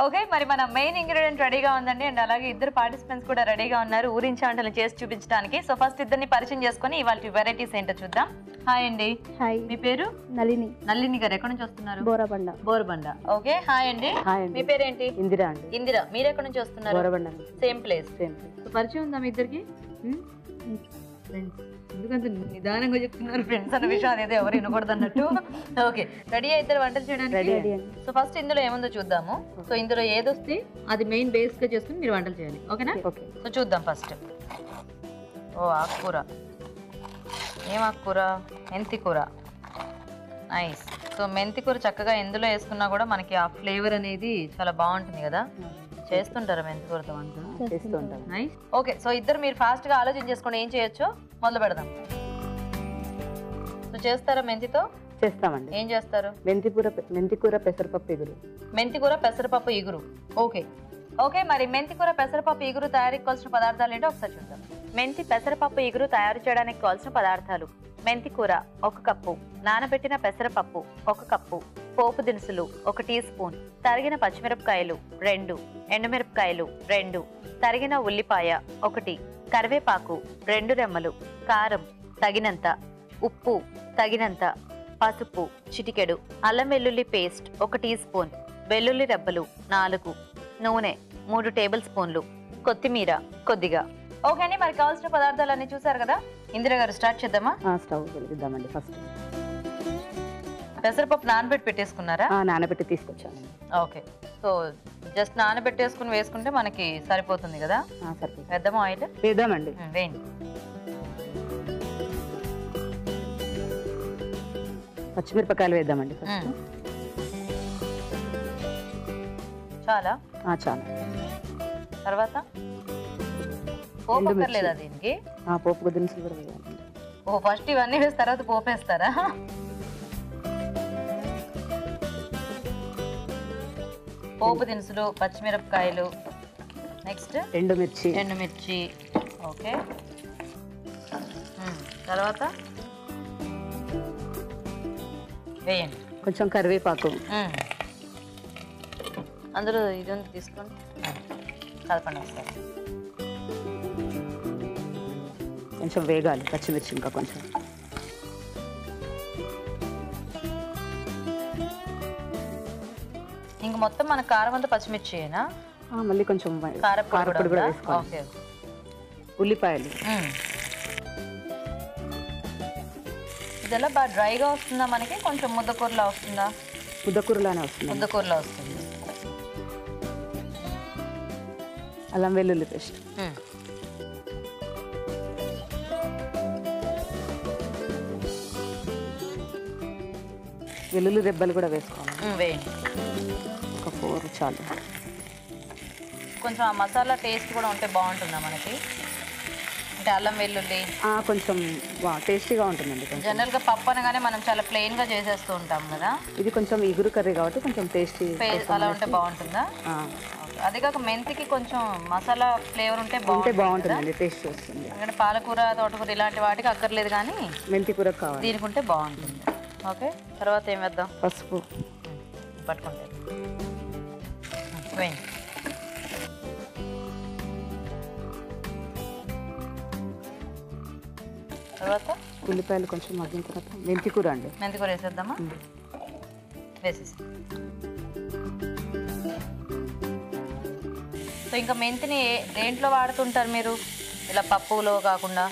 Okay, మరి మన main ingredient రెడీగా ఉందండి. అండ్ అలాగే ఇద్దరు పార్టిసిపెంట్స్ కూడా రెడీగా ఉన్నారు ఊరించే వంటలు చేసి చూపించడానికి. సో ఫస్ట్ ఇద్దరిని పరిచయం చేసుకుని ఇవాళ వెరైటీస్ ఏంటో చూద్దాం. హాయ్ అండి. హాయ్. మీ పేరు? నళిని. నళిని గారు ఎక్కడి నుంచి వస్తున్నారు? బోరబండ. బోరబండ. ఓకే, హాయ్ అండి. మీ పేరేంటి? ఇందిరా అండి. ఇందిరా. మీరు ఎక్కడి నుంచి వస్తున్నారు? బోరబండ. Same place. పరిచయం ఉందా మీ ఇద్దరికి? ఫ్రెండ్స్. ఎందుకంటే నిదానంగా చెప్తున్నారు ఫ్రెండ్స్ అన్న విషయం, అదేదో ఎవరు వినకూడదు అన్నట్టు. ఓకే, రెడీ అయితే వంటలు చేయడానికి. సో ఫస్ట్ ఇందులో ఏముందో చూద్దాము. సో ఇందులో ఏదొస్తే అది మెయిన్ బేస్ గా చేసుకుని మీరు వంటలు చేయాలి. ఓకేనా? సో చూద్దాం ఫస్ట్. ఓ ఆకుకూర. ఏం ఆకుకూర? మెంతి కూర. నైస్. సో మెంతి కూర చక్కగా ఎందులో వేసుకున్నా కూడా మనకి ఆ ఫ్లేవర్ అనేది చాలా బాగుంటుంది కదా. చేస్తుంటారా మెంతి కూరతో వంట? నైస్. ఓకే, సో ఇద్దరు మీరు ఫాస్ట్ గా ఆలోచించేసుకోండి ఏం చేయొచ్చో మొదలు పెడదాం. సో చేస్తారా మెంతితో? చేస్తామండి. ఏం చేస్తారు? మెంతికూర పెసరపప్పు ఇగురు. మెంతికూర పెసరపప్పు ఇగురు. ఓకే ఓకే, మరి మెంతికూర పెసరపప్పు ఇగురు తయారీకి కావాల్సిన పదార్థాలు ఏంటో ఒకసారి చూద్దాం. మెంతి పెసరపప్పు ఇగురు తయారు చేయడానికి కావాల్సిన పదార్థాలు: మెంతి కూర 1 కప్పు, నానబెట్టిన పెసరపప్పు 1 కప్పు, పోపు దినుసులు 1 టీ స్పూన్, తరిగిన పచ్చిమిరపకాయలు 2, ఎండుమిరపకాయలు 2, తరిగిన ఉల్లిపాయ 1, కరివేపాకు 2 రెమ్మలు, కారం తగినంత, ఉప్పు తగినంత, పసుపు చిటికెడు, అల్లం వెల్లుల్లి పేస్ట్ 1 టీ స్పూన్, వెల్లుల్లి రెబ్బలు 4, నూనె 3 టేబుల్ స్పూన్లు, కొత్తిమీర కొద్దిగా. ఓకే అండి, మరి కావాల్సిన పదార్థాలన్నీ చూసారు కదా. ఇందిరా గారు స్టార్ట్ చేద్దామా? స్టవ్ వెలిగిద్దామండి. ఫస్ట్ పెసరపప్పు నానబెట్టి పెట్టేసుకున్నారా? నానబెట్టి తీసుకొచ్చాను. ఓకే, సో జస్ట్ నానబెట్టేసుకుని వేసుకుంటే మనకి సరిపోతుంది కదా. సరిపోతుంది. వేద్దామా ఆయిల్? వేద్దామండి. వేయండి. పచ్చిమిరపకాయలు వేద్దామండి ఫస్ట్. చాలా చాలా. తర్వాత పోపు అక్కర్లేదా దీనికి? పోపు దినుసులు కూడా వేయాలి. ఓ, ఫస్ట్ ఇవన్నీ వేసిన తర్వాత పోపేస్తారా? పోపు దినుసులు, పచ్చిమిరపకాయలు, నెక్స్ట్ ఎండుమిర్చి. ఓకే, తర్వాత వేయండి. కొంచెం కరివేపాకు. అందులో ఇది ఉంది తీసుకోండి, కలపండి ఒకసారి. కొంచెం వేగాలి పచ్చిమిర్చి, ఇంకా కొంచెం. ఇంక మొత్తం మన కారం అంతా పచ్చిమిర్చియేనా? మళ్ళీ కొంచెం కారపొడి కూడా వేసుకోవాలి. ఉల్లిపాయలు. ఇదెలా బాగా డ్రైగా వస్తుందా మనకి? కొంచెం ముద్దకూరలా వస్తుందా? ముద్దకూరలానే వస్తుంది. ముద్దకూరలా వస్తుంది. అల్లం వెల్లుల్లి పేస్ట్. వెల్లుల్లి రెబ్బలు కూడా వేసుకోవాలి. వేయండి. ఒక 4 చాలు. కొంచెం ఆ మసాలా టేస్ట్ కూడా ఉంటే బాగుంటుందా మనకి? అంటే అల్లం వెల్లుల్లి కొంచెం టేస్టీగా ఉంటుందండి. జనరల్గా పప్పు అనగానే మనం చాలా ప్లెయిన్గా చేసేస్తూ ఉంటాం కదా. ఇది కొంచెం ఇగురు కర్రీ కాబట్టి కొంచెం టేస్టీ అలా ఉంటే బాగుంటుందా? అదే కాక మెంతికి కొంచెం మసాలా ఫ్లేవర్ ఉంటే బాగుంటుందండి, టేస్ట్ వస్తుంది. అంటే పాలకూర, తోటకూర ఇలాంటి వాటికి అక్కర్లేదు, కానీ మెంతి కూర కావాలి. దీనికి ఉంటే బాగుంటుంది. ఓకే, తర్వాత ఏం వేద్దాం? పసుపు పట్టుకుంటే వేయండి. తర్వాత ఉల్లిపాయలు కొంచెం మగ్గిన తర్వాత మెంతి కూర అండి. మెంతి కూర వేసేద్దామా? వేసేసి. సో ఇంకా మెంతిని దేంట్లో వాడుతుంటారు మీరు? ఇలా పప్పులో కాకుండా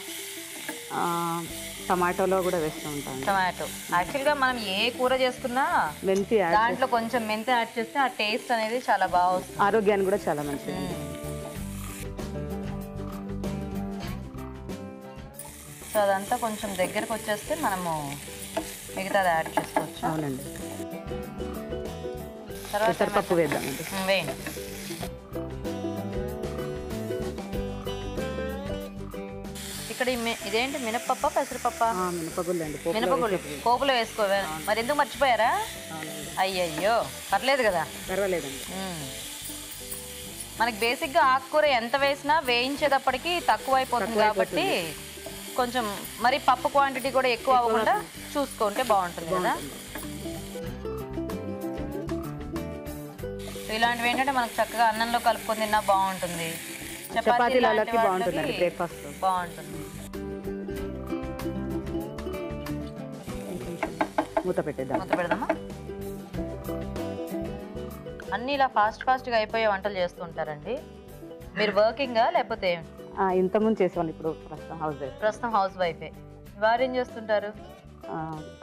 టమాటోలో కూడా వేస్తూ ఉంటాం. టమాటో యాక్చువల్గా మనం ఏ కూర చేసుకున్నా మెంతి దాంట్లో కొంచెం మెంతి యాడ్ చేస్తే ఆ టేస్ట్ అనేది చాలా బాగా వస్తుంది. ఆరోగ్యానికి కూడా చాలా మంచిది. సో అదంతా కొంచెం దగ్గరకు వచ్చేస్తే మనము మిగతాది యాడ్ చేసుకోవచ్చు. అవునండి. తర్వాత పెసరపప్పు వేద్దామండి. వేయండి. ఇక్కడ ఇదేంటి, మినపప్ప పెసరపప్ప? మినపగుళ్ళు అండి. మినపగుళ్ళు పోపులో వేసుకోవా? మరి ఎందుకు మర్చిపోయారా? అయ్యయ్యో, పర్లేదు కదా. పర్వాలేదండి. మనకి బేసిక్గా ఆకుకూర ఎంత వేసినా వేయించేటప్పటికి తక్కువ అయిపోతుంది కాబట్టి కొంచెం మరి పప్పు క్వాంటిటీ కూడా ఎక్కువ అవ్వకుండా చూసుకుంటే బాగుంటుంది కదా. ఇలాంటివి ఏంటంటే మనకు చక్కగా అన్నంలో కలుపుకొని తిన్నా బాగుంటుంది. చపాతీలకి బాగుంటుందండి, బ్రేక్ఫాస్ట్ బాగుంటుంది. మూత పెట్టేద్దాం. మూత పెడదామా? అన్నీ ఇలా ఫాస్ట్గా అయిపోయే వంటలు చేస్తూ ఉంటారండి. మీరు వర్కింగా లేకపోతే? ఇంతకుముందు చేసేవాళ్ళు, ఇప్పుడు ప్రస్తుతం హౌస్ వైఫే. వారు ఏం చేస్తుంటారు?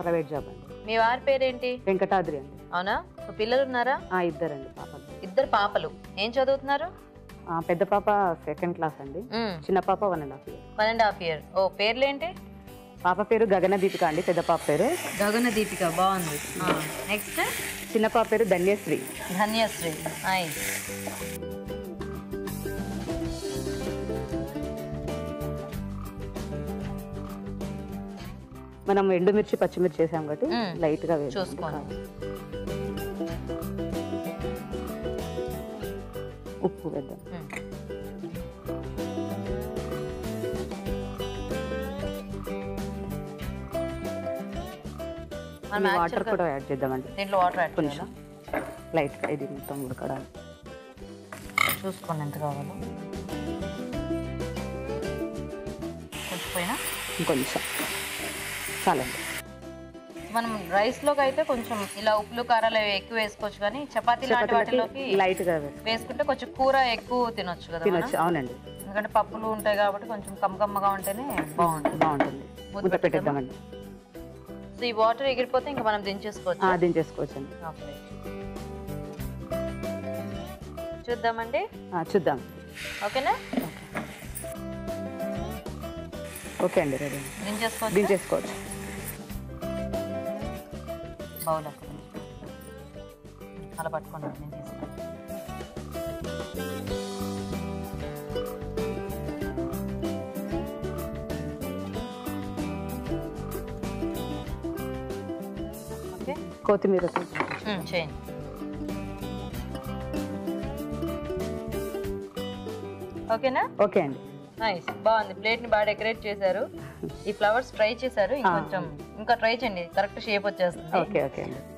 ప్రైవేట్ జాబ్ అండి. మీ వారి పేరేంటి? వెంకటాద్రి అండి. అవునా? పిల్లలు ఉన్నారా? ఇద్దరండి పాపలు. ఇద్దరు పాపలు. ఏం చదువుతున్నారు? పెద్ద పాప 2nd క్లాస్ అండి, చిన్న పాప 1.5 years. 1.5 years. ఓ, పేర్లేంటి? పాప పేరు గగన దీపిక అండి, పెద్ద పాప పేరు గగన దీపిక. బాగుంది. నెక్స్ట్ చిన్న పాప పేరు ధన్యశ్రీ. ధన్యశ్రీ. మనం ఎండుమిర్చి పచ్చిమిర్చి చేసాం కాబట్టి లైట్ గా చూసుకోండి. ఉప్పు వేద్దాం. వాటర్ కూడా యాడ్ చేద్దామండి. దీంట్లో వాటర్ యాడ్ కొంచెం లైట్ గా, ఇది మొత్తం ఉడకడానికి చూసుకోండి ఎంత కావాలో. కొంచెం ఇంకొంచెం చాలండి. మనం రైస్ లోకి అయితే కొంచెం ఇలా ఉప్పులు కారాలు ఎక్కువ వేసుకోవచ్చు, కానీ చపాతీ లాంటి వాటిలోకి లైట్ గా వేసుకుంటే కొంచెం కూర ఎక్కువ తినొచ్చు కదా. తినొచ్చు. అవునండి, ఎందుకంటే పప్పులు ఉంటాయి కాబట్టి కొంచెం కమ్మగా ఉంటేనే బాగుంటుంది. మూత పెట్టేద్దామండి. సో ఈ వాటర్ ఎగిరిపోతే ఇంకా మనం దించేసుకోవచ్చు. దించేసుకోవచ్చండి. చూద్దామండి. చూద్దాం. ఓకేనా? ఓకే అండి, రెడీ. దించేసుకోవచ్చు. బౌల్ అలా పట్టుకోండి. నేను తీసుకుంటాను. ఓకే, కొత్తిమీర చేయండి. ఓకేనా? ఓకే అండి. నైస్, బాగుంది. ప్లేట్ ని బాగా డెకరేట్ చేశారు. ఈ ఫ్లవర్స్ ట్రై చేశారు, ఇంకొంచెం ఇంకా ట్రై చేయండి, కరెక్ట్ షేప్ వచ్చేస్తుంది.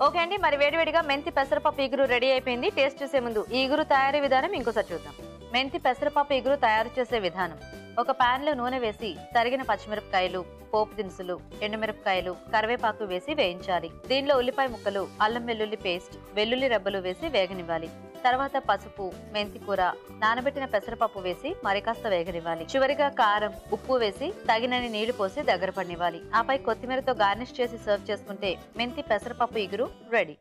ఓకే అండి, మరి వేడివేడిగా మెంతి పెసరపప్పు ఇగురు రెడీ అయిపోయింది. టేస్ట్ చేసే ముందు ఈ ఇగురు తయారీ విధానం ఇంకోసారి చూద్దాం. మెంతి పెసరపప్పు ఇగురు తయారు చేసే విధానం: ఒక పాన్ లో నూనె వేసి తరిగిన పచ్చిమిరపకాయలు, పోపు దినుసులు, ఎండుమిరపకాయలు, కరివేపాకు వేసి వేయించాలి. దీనిలో ఉల్లిపాయ ముక్కలు, అల్లం వెల్లుల్లి పేస్ట్, వెల్లుల్లి రెబ్బలు వేసి వేగనివ్వాలి. తర్వాత పసుపు, మెంతి కూర, నానబెట్టిన పెసరపప్పు వేసి మరికాస్త వేగనివ్వాలి. చివరిగా కారం, ఉప్పు వేసి తగినన్ని నీళ్లు పోసి దగ్గర పడినివ్వాలి. ఆపై కొత్తిమీరతో గార్నిష్ చేసి సర్వ్ చేసుకుంటే మెంతి పెసరపప్పు ఇగురు రెడీ.